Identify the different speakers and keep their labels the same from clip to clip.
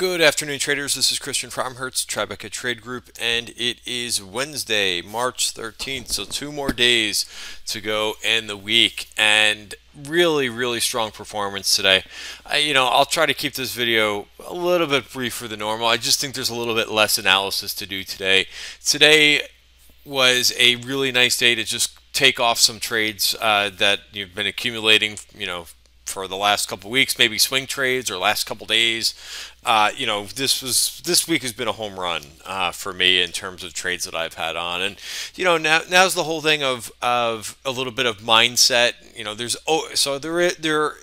Speaker 1: Good afternoon, traders. This is Christian from Hertz Tribeca Trade Group, and it is Wednesday, March 13th. So 2 more days to go in the week, and really strong performance today. I'll try to keep this video a little bit briefer than normal. I just think there's a little bit less analysis to do today. Today was a really nice day to just take off some trades that you've been accumulating, for the last couple of weeks, maybe swing trades or last couple days. This week has been a home run for me in terms of trades that I've had on, and now's the whole thing of a little bit of mindset. There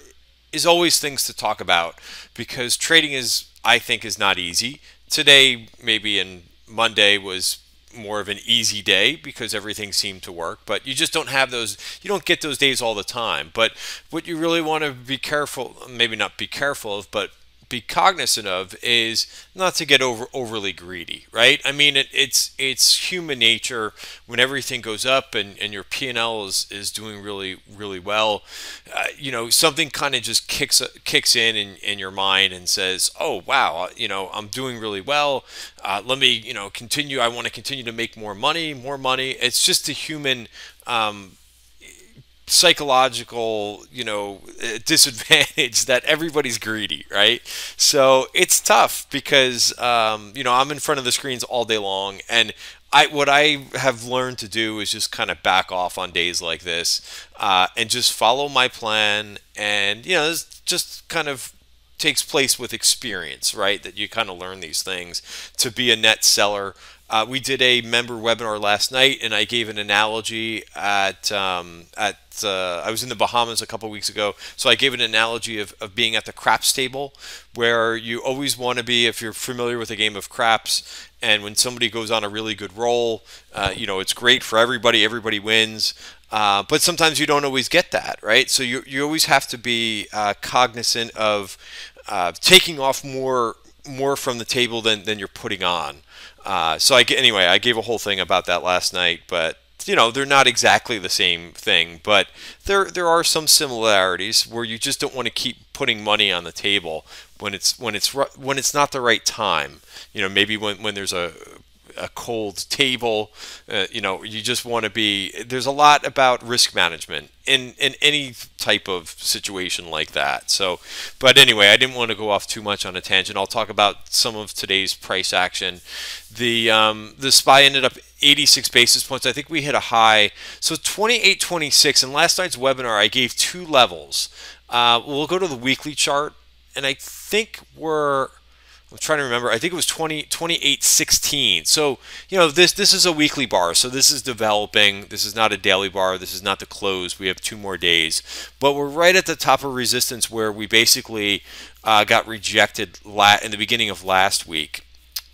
Speaker 1: is always things to talk about because trading I think is not easy. Today, maybe in Monday was more of an easy day because everything seemed to work, but you just don't have those, you don't get those days all the time. But what you really want to be careful, maybe not be careful of, but be cognizant of is not to get overly greedy, right? I mean, it's human nature when everything goes up and your P&L is doing really well. Something kind of just kicks in your mind and says, oh wow, I'm doing really well. Let me continue. I want to continue to make more money. It's just a human psychological disadvantage that everybody's greedy, right? So it's tough because I'm in front of the screens all day long, and what I have learned to do is just kind of back off on days like this and just follow my plan. And this just kind of takes place with experience, right? That you kind of learn these things to be a net seller. We did a member webinar last night, and I gave an analogy I was in the Bahamas a couple weeks ago, so I gave an analogy of being at the craps table, where you always want to be, if you're familiar with a game of craps, and when somebody goes on a really good roll, it's great for everybody wins, but sometimes you don't always get that, right? So you always have to be cognizant of taking off more from the table than you're putting on. I gave a whole thing about that last night, but they're not exactly the same thing, but there are some similarities where you just don't want to keep putting money on the table when it's not the right time. Maybe when there's a cold table, you just want to be. There's a lot about risk management in any type of situation like that. So, but anyway, I didn't want to go off too much on a tangent. I'll talk about some of today's price action. The SPY ended up 86 basis points. I think we hit a high. So 28.26. In last night's webinar, I gave two levels. We'll go to the weekly chart, and I think I'm trying to remember. I think it was 28.16. So, this is a weekly bar. So this is developing. This is not a daily bar. This is not the close. We have 2 more days. But we're right at the top of resistance where we basically got rejected in the beginning of last week.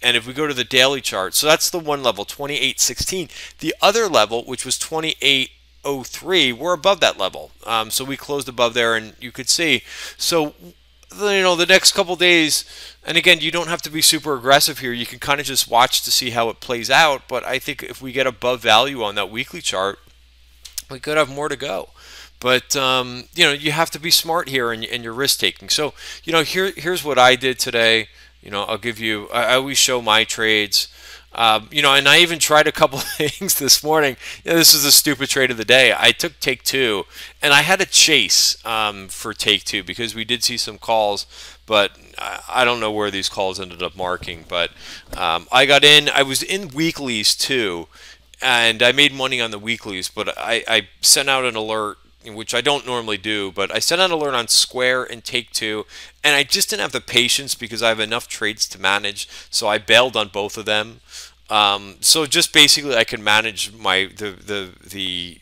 Speaker 1: And if we go to the daily chart, so that's the one level, 28.16. The other level, which was 28.03, we're above that level. So we closed above there, and you could see. So the next couple days, and again, you don't have to be super aggressive here. You can kind of just watch to see how it plays out. But I think if we get above value on that weekly chart, we could have more to go. But you have to be smart here in your risk taking. So here's what I did today. I'll give you. I always show my trades. And I even tried a couple of things this morning. This is a stupid trade of the day. I took take two, and I had a chase for take two because we did see some calls, but I don't know where these calls ended up marking. But I got in. I was in weeklies too, and I made money on the weeklies. But I sent out an alert, which I don't normally do, but I sent out an alert on Square and Take Two, and I just didn't have the patience because I have enough trades to manage, so I bailed on both of them. So just basically, I can manage the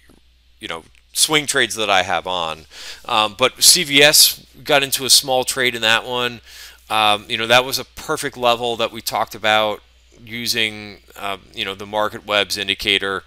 Speaker 1: swing trades that I have on. But CVS got into a small trade in that one. That was a perfect level that we talked about using the market webs indicator.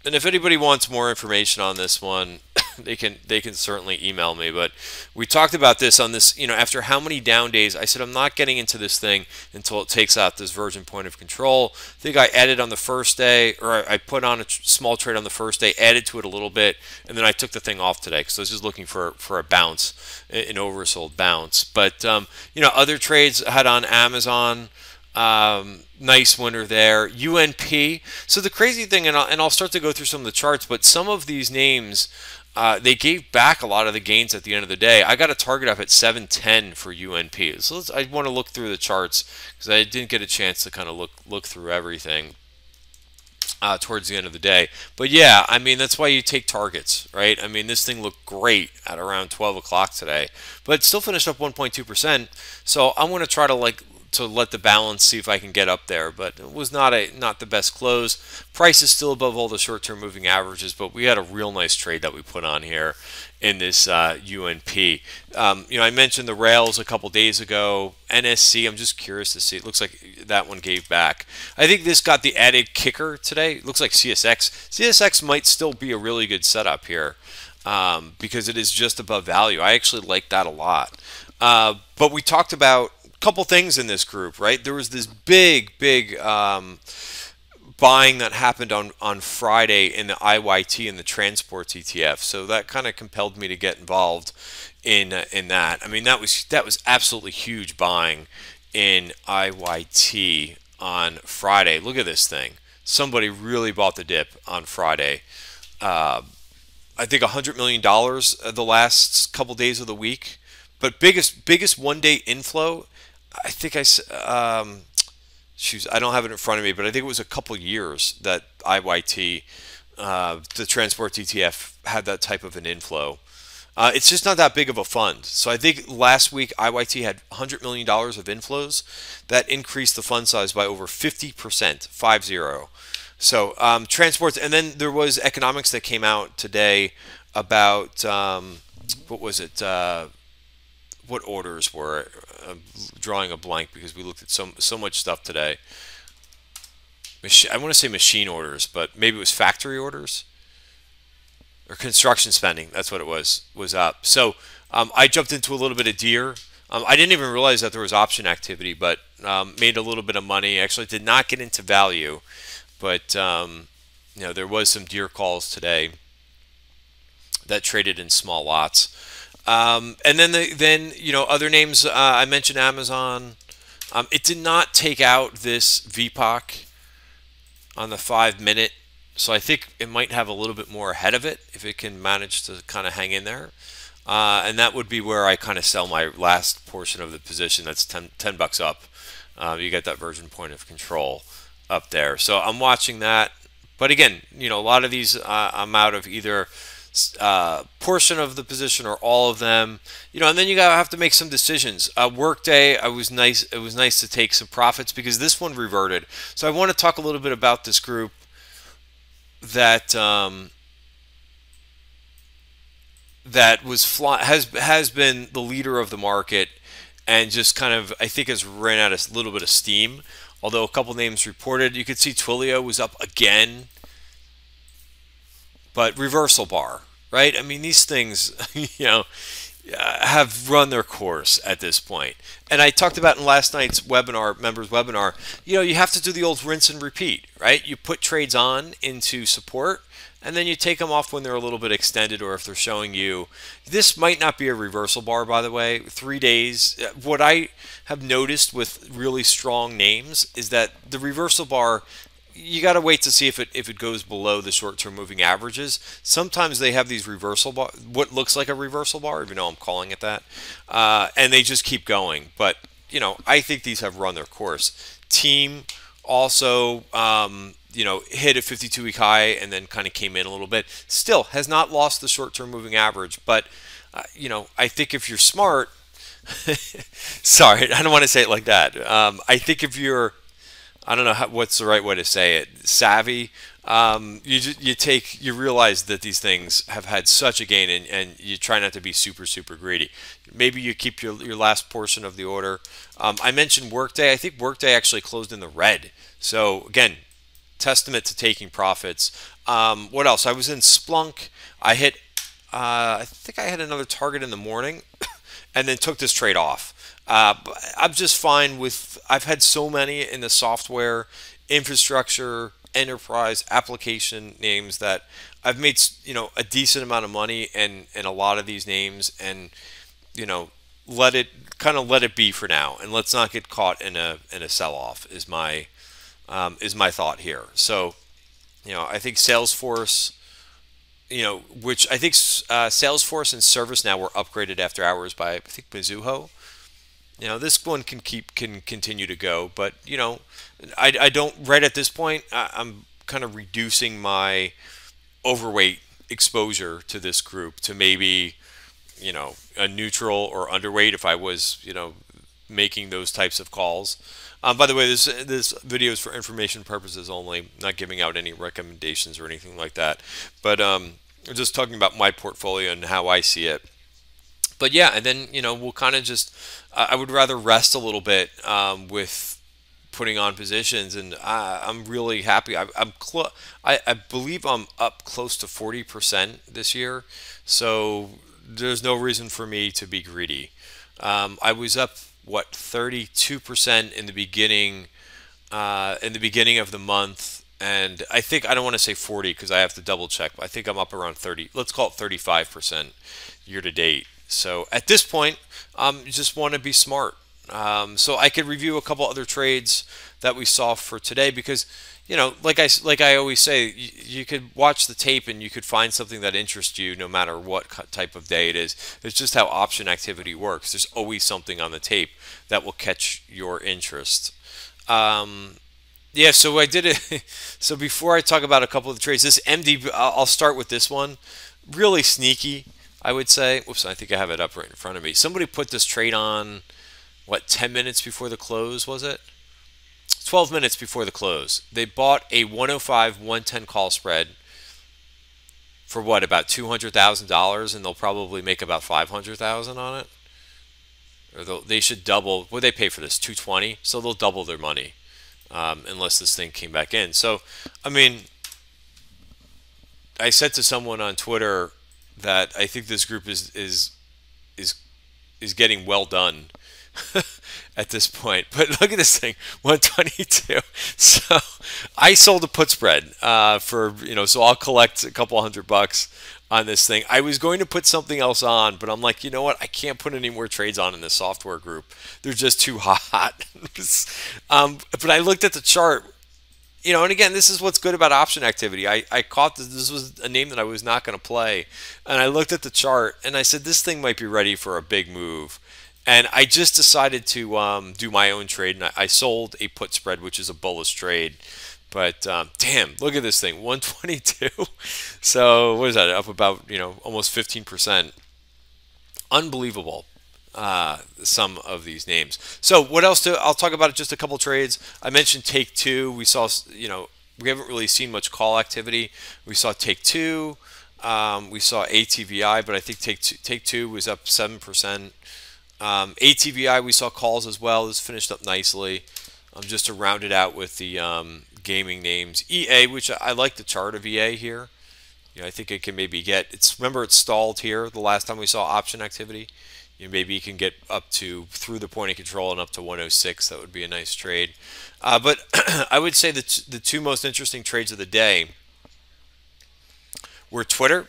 Speaker 1: And if anybody wants more information on this one, they can certainly email me. But we talked about this on this, after how many down days, I said I'm not getting into this thing until it takes out this virgin point of control. I think I added on the first day, or I put on a small trade on the first day, added to it a little bit, and then I took the thing off today because I was just looking for a bounce, an oversold bounce. But other trades I had on Amazon. Nice winner there. UNP. So the crazy thing, and I'll start to go through some of the charts, but some of these names, they gave back a lot of the gains at the end of the day. I got a target up at 710 for UNP. So I want to look through the charts because I didn't get a chance to kind of look through everything towards the end of the day. But yeah, I mean, that's why you take targets, right? I mean, this thing looked great at around 12 o'clock today, but it still finished up 1.2%. So I'm going to try to let the balance see if I can get up there, but it was not the best close. Price is still above all the short-term moving averages, but we had a real nice trade that we put on here in this UNP. I mentioned the rails a couple days ago. NSC, I'm just curious to see. It looks like that one gave back. I think this got the added kicker today. It looks like CSX. CSX might still be a really good setup here because it is just above value. I actually like that a lot. But we talked about couple things in this group, right? There was this big buying that happened on Friday in the IYT and the transports ETF, so that kind of compelled me to get involved in that. I mean, that was absolutely huge buying in IYT on Friday. Look at this thing. Somebody really bought the dip on Friday. I think $100 million the last couple days of the week, but biggest one-day inflow. I think I don't have it in front of me, but I think it was a couple years that IYT, the transport ETF, had that type of an inflow. It's just not that big of a fund. So I think last week IYT had $100 million of inflows. That increased the fund size by over 50%, 50. So transports, and then there was economics that came out today about, what was it? What orders were drawing a blank because we looked at so much stuff today. I want to say machine orders, but maybe it was factory orders or construction spending. That's what it was up. So I jumped into a little bit of Deere. I didn't even realize that there was option activity, but made a little bit of money. Actually, did not get into value, but there was some Deere calls today that traded in small lots. And then other names. I mentioned Amazon. It did not take out this VPOC on the 5-minute, so I think it might have a little bit more ahead of it if it can manage to kind of hang in there. And that would be where I kind of sell my last portion of the position. That's 10 bucks up. You get that virgin point of control up there. So I'm watching that. But again, a lot of these I'm out of either portion of the position or all of them, and then you gotta have to make some decisions. Workday, it was nice to take some profits because this one reverted. So I want to talk a little bit about this group that has been the leader of the market and just kind of, I think, has ran out a little bit of steam. Although a couple names reported, you could see Twilio was up again. But reversal bar, right? I mean, these things, have run their course at this point. And I talked about in last night's webinar, members webinar, you have to do the old rinse and repeat, right? You put trades on into support, and then you take them off when they're a little bit extended or if they're showing you. This might not be a reversal bar, by the way. 3 days. What I have noticed with really strong names is that the reversal bar, you got to wait to see if it goes below the short-term moving averages. Sometimes they have these reversal bar, what looks like a reversal bar, even though I'm calling it that, and they just keep going. But I think these have run their course. Team also, hit a 52-week high and then kind of came in a little bit. Still has not lost the short-term moving average, but I think if you're smart, sorry, I don't want to say it like that. I think if you're, I don't know what's the right way to say it, savvy, you realize that these things have had such a gain, and you try not to be super greedy. Maybe you keep your last portion of the order. I mentioned Workday. I think Workday actually closed in the red. So again, testament to taking profits. What else? I was in Splunk. I hit I think I had another target in the morning, and then took this trade off. But I'm just fine with. I've had so many in the software, infrastructure, enterprise, application names that I've made a decent amount of money and a lot of these names, and you know let it be for now, and let's not get caught in a sell off is my thought here. So I think Salesforce, which I think Salesforce and ServiceNow were upgraded after hours by I think Mizuho. This one can continue to go, but I don't right at this point. I'm kind of reducing my overweight exposure to this group to maybe a neutral or underweight if I was making those types of calls. By the way, this video is for information purposes only, not giving out any recommendations or anything like that. But just talking about my portfolio and how I see it. But yeah, and then we'll kind of just. I would rather rest a little bit with putting on positions, and I'm really happy. I believe I'm up close to 40% this year, so there's no reason for me to be greedy. I was up 32% in the beginning of the month, and I think I don't want to say 40 because I have to double check. But I think I'm up around 30. Let's call it 35% year to date. So at this point, you just want to be smart. So I could review a couple other trades that we saw for today because, like I always say, you could watch the tape and you could find something that interests you no matter what type of day it is. It's just how option activity works. There's always something on the tape that will catch your interest. Yeah, so I did it. So before I talk about a couple of the trades, this MD, I'll start with this one. Really sneaky, I would say. Whoops, I think I have it up right in front of me. Somebody put this trade on, 10 minutes before the close, was it? 12 minutes before the close. They bought a 105, 110 call spread for about $200,000, and they'll probably make about $500,000 on it. Or they should double. What they pay for this? 220. So they'll double their money, unless this thing came back in. So, I mean, I said to someone on Twitter that I think this group is getting well done at this point. But look at this thing, 122. So I sold a put spread for so I'll collect a couple $100 on this thing. I was going to put something else on, but I'm like, you know what? I can't put any more trades on in this software group. They're just too hot. But I looked at the chart. And again, this is what's good about option activity. I caught this was a name that I was not going to play, and I looked at the chart and I said this thing might be ready for a big move, and I just decided to do my own trade, and I sold a put spread, which is a bullish trade. But damn, look at this thing, 122. So what is that? Up about almost 15%. Unbelievable. Some of these names. So what else? I'll talk about just a couple trades. I mentioned Take Two. We saw, we haven't really seen much call activity. We saw Take Two. We saw ATVI, but I think Take Two was up 7%. ATVI, we saw calls as well. This finished up nicely. Just to round it out with the gaming names. EA, which I like the chart of EA here. I think it can maybe get. Remember it stalled here the last time we saw option activity. Maybe you can get up to through the point of control and up to 106. That would be a nice trade. But I would say that the two most interesting trades of the day were Twitter.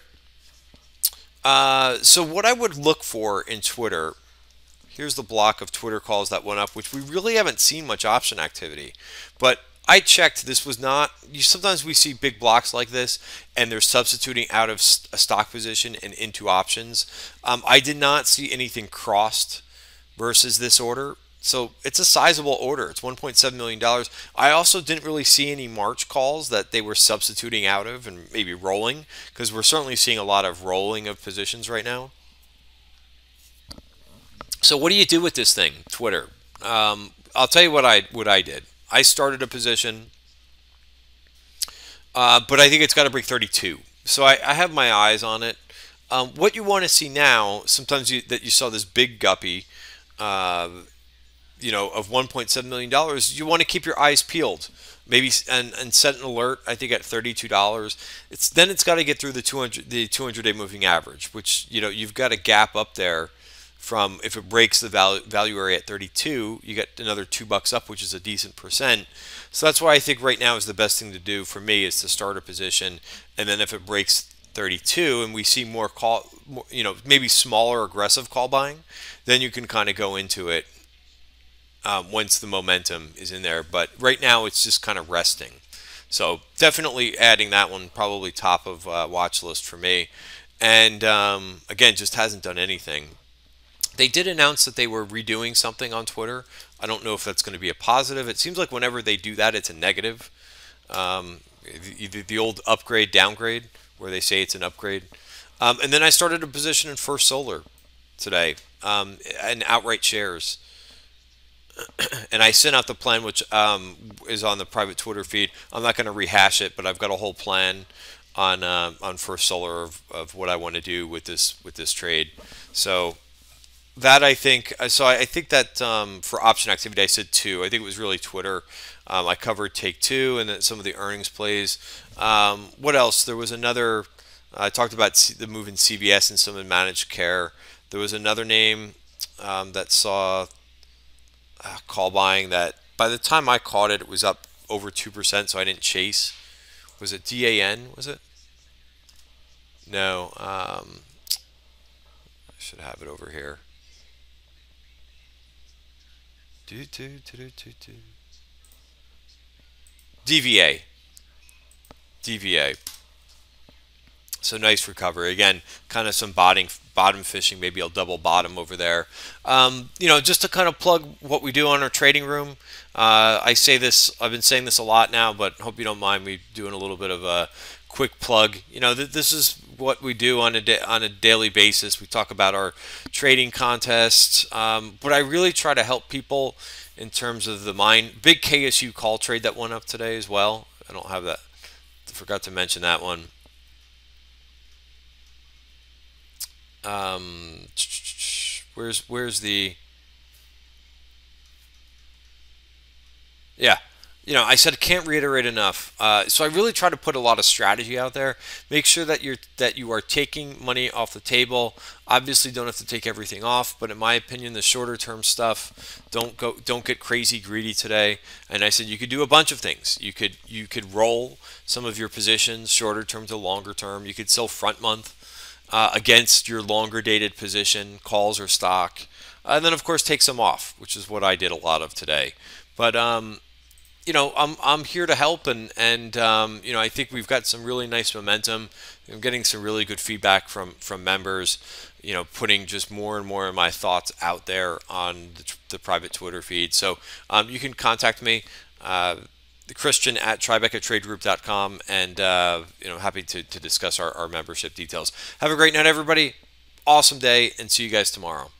Speaker 1: So what I would look for in Twitter, here's the block of Twitter calls that went up, which we really haven't seen much option activity. But I checked. This was not. Sometimes we see big blocks like this, and they're substituting out of a stock position and into options. I did not see anything crossed versus this order, so it's a sizable order. It's $1.7 million. I also didn't really see any March calls that they were substituting out of and maybe rolling, because we're certainly seeing a lot of rolling of positions right now. So what do you do with this thing, Twitter? I'll tell you what I did. I started a position, but I think it's got to break 32. So I have my eyes on it. What you want to see now, sometimes that you saw this big guppy, of $1.7 million, you want to keep your eyes peeled. Maybe and set an alert. I think at $32, it's got to get through the 200 day moving average, which you've got a gap up there from if it breaks the value area at 32, you get another $2 up, which is a decent percent. So that's why I think right now is the best thing to do for me is to start a position, and then if it breaks 32 and we see more call, maybe smaller aggressive call buying, then you can kind of go into it once the momentum is in there. But right now it's just kind of resting. So definitely adding that one, probably top of watch list for me. And again, just hasn't done anything. They did announce that they were redoing something on Twitter. I don't know if that's going to be a positive. It seems like whenever they do that, it's a negative. The old upgrade, downgrade, where they say it's an upgrade. And then I started a position in First Solar today, and outright shares. And I sent out the plan, which is on the private Twitter feed. I'm not going to rehash it, but I've got a whole plan on First Solar of what I want to do with this trade. So that I think that for option activity I said two. I think it was really Twitter. I covered Take Two and then some of the earnings plays. What else? There was another. I talked about the move in CVS and some in managed care. There was another name that saw call buying that by the time I caught it, it was up over 2%, so I didn't chase. Was it DAN? Was it? No. I should have it over here. DVA. DVA. So nice recovery. Again, kind of some bottom fishing. Maybe I'll double bottom over there. Just to kind of plug what we do on our trading room. I say this, I've been saying this a lot now, but hope you don't mind me doing a little bit of a quick plug. This is what we do on a daily basis. We talk about our trading contests, but I really try to help people in terms of the big KSU call trade that went up today as well. I don't have that. I forgot to mention that one. Where's the, yeah, I said can't reiterate enough. So I really try to put a lot of strategy out there. Make sure that you are taking money off the table. Obviously, don't have to take everything off, but in my opinion, the shorter term stuff, don't get crazy greedy today. And I said you could do a bunch of things. You could roll some of your positions shorter term to longer term. You could sell front month against your longer dated position, calls or stock, and then of course take some off, which is what I did a lot of today. But I'm here to help, and I think we've got some really nice momentum. I'm getting some really good feedback from members. Putting just more and more of my thoughts out there on the private Twitter feed. So you can contact me. Christian at TribecaTradeGroup.com, and happy to discuss our membership details. Have a great night, everybody. Awesome day, and see you guys tomorrow.